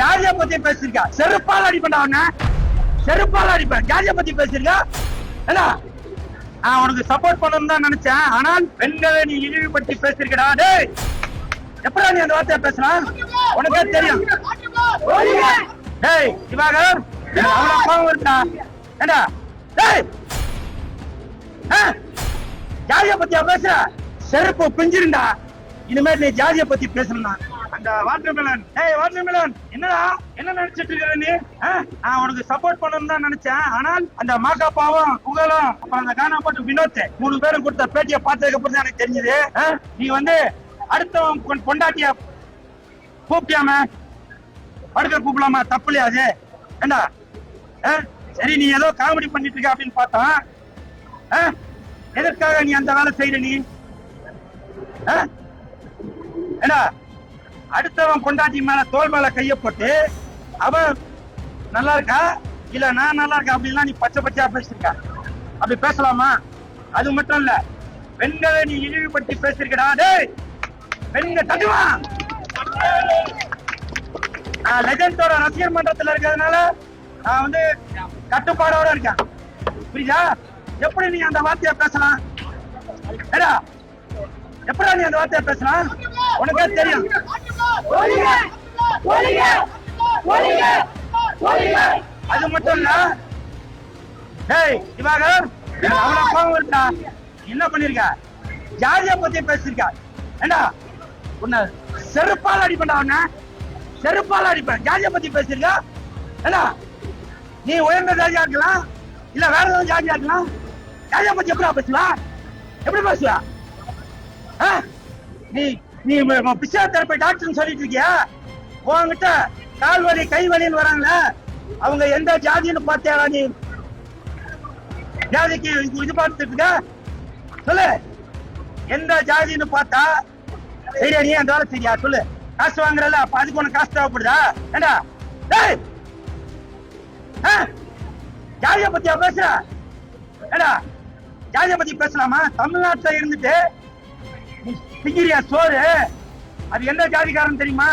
ஜாதியை பத்தி பேசிருக்கா, செருப்பால் அடிப்பேன் அவன, செருப்பால் அடிப்பேன். ஜாதியை பத்தி பேசிருக்கா, நான் உனக்கு சப்போர்ட் பண்ணணும் தான் நினைச்சேன். ஆனால் பெண்களை நீ இழிவுபடுத்தி பேசிருக்கடா. டேய், எப்படா நீ அந்த வார்த்தையை பேசலாம்? உனக்கே தெரியும். டேய் திவாகர், அவ்வளவு கோவம் இருக்கா? ஏண்டா டேய், ஜாதியை பத்தியா பேசுற? செருப்பு பிஞ்சிருண்டா. இனிமேல் நீ ஜாதியை பத்தி பேசணும்னா அந்த வாட்டர்மெலன். ஏய் வாட்டர்மெலன், என்னடா என்ன நினைச்சிட்டு இருக்க நீ? நான் உனக்கு சப்போர்ட் பண்ணணும் தான் நினைச்சேன். ஆனால் அந்த மாகாப்பாவும் புகழும் அப்புறம் அந்த கானா போட்டு வினோத் 3 பேரும் கொடுத்த பேட்டியை பார்த்ததுக்கு அப்புறம் தான் எனக்கு தெரிஞ்சது. நீ வந்து அடுத்தவன் பொண்டாட்டிய கூப்பிட்டியாம படுக்க கூப்பிடலாமா? தப்பு இல்லையா அது? ஏண்டா சரி, நீ ஏதோ காமெடி பண்ணிட்டு இருக்க அப்படின்னு பார்த்தா, எதற்காக நீ அந்த வேலை செய்யற? நீ ஏண்டா அடுத்தவன் பொண்டாட்டி மேல தோல் மேல கைய போட்டு அவன் நல்லா இருக்கா இல்ல நான் நல்லா இருக்கா அப்படின்லாம் நீ பச்சை பச்சையா பேசிருக்க. அப்படி பேசலாமா? அது மட்டும் இல்ல, பெண்களை நீ இழிவுபடுத்தி பேசிருக்கடா. டேய், பெண்கள் தட்டுவா. நான் லெஜண்டோட ரசிகர் மன்றத்துல இருக்கிறதுனால நான் வந்து கட்டுப்பாடோட இருக்கேன், புரியுதா? எப்படி நீ அந்த வார்த்தையை பேசலாம்? ஏடா எப்படா நீ அந்த வார்த்தையை பேசலாம்? உனக்கே தெரியும். அது மட்டும் இல்ல, டேய் திவாகர், அவ்வளவு கோவம் இருக்கா? என்ன பண்ணிருக்க? ஜாதியை பத்தி பேசிருக்க. ஏண்டா உன்னை செருப்பால் அடிப்பேன், அவன செருப்பால் அடிப்பேன். ஜாதியை பத்தி பேசிருக்க. ஏண்டா நீ உயர்ந்த ஜாதியா இருக்கலாம், இல்ல வேற ஏதாவது ஜாதியா இருக்கலாம். ஜாதியை பத்தி எப்படி பேசலாம்? எப்படி பேசுவ? நீ நீ பிசியோதெரபி டாக்டர் சொல்லிட்டு இருக்கியா? உன்கிட்ட கால் வலி கை வலின்னு வராங்கள, அவங்க எந்த ஜாதின்னு பார்த்தியா? நீ ஜாதிக்கு இது பார்த்துட்டு இருக்க, சொல்லு. எந்த ஜாதின்னு பார்த்தா சரியா? நீ அந்த வேலை சரியா? சொல்லு. காசு வாங்குறல, அப்ப அதுக்கு உனக்கு காசு தேவைப்படுதா? ஏண்டா டேய், ஜாதியை பத்தியா பேசுற? ஏண்டா ஜாதியை பத்தி பேசலாமா? தமிழ்நாட்டுல இருந்துட்டு திங்கிறியா சோறு? அது எந்த ஜாதிக்காரன் தெரியுமா?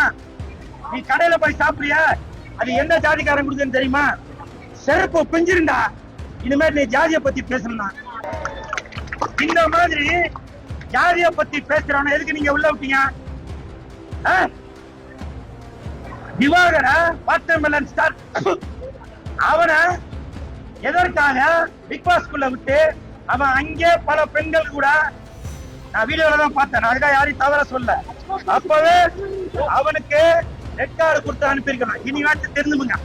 நீ கடையில போய் சாப்பிடுறியா, அது எந்த ஜாதிக்காரன் கொடுக்குன்னு தெரியுமா? செருப்பு பிஞ்சிருண்டா. இனிமேல் நீ ஜாதியை பத்தி பேசணும்னா இந்த மாதிரி ஜாதியை பத்தி பேசுறவன எதுக்கு நீங்க உள்ள விட்டீங்க? திவாகர வாட்டர்மெலன் ஸ்டார் அவனை எதற்காக பிக் பாஸ்குள்ள விட்டு அவன் அங்கே பல பெண்கள் கூட, நான் வீடியோல தான் பார்த்தேன், நான் அதுக்காக யாரையும் தவற சொல்ல, அப்பவே அவனுக்கு ரெட் கார்டு கொடுத்து அனுப்பியிருக்கணும். இனியாச்சும் தெரிஞ்சுங்க.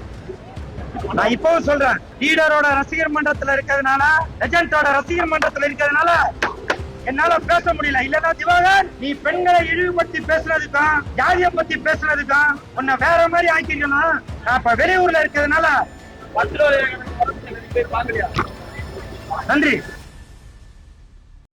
நான் இப்பவும் சொல்றேன், லீடரோட ரசிகர் மன்றத்துல இருக்கிறதுனால, லெஜண்டோட ரசிகர் மன்றத்துல இருக்கிறதுனால என்னால பேச முடியல. இல்லன்னா திவாகர், நீ பெண்களை இழிவுபடுத்தி பேசுறதுக்கும் ஜாதியை பத்தி பேசுறதுக்கும் உன்னை வேற மாதிரி ஆக்கிக்கணும். நான் இப்ப வெளியூர்ல இருக்கிறதுனால. நன்றி.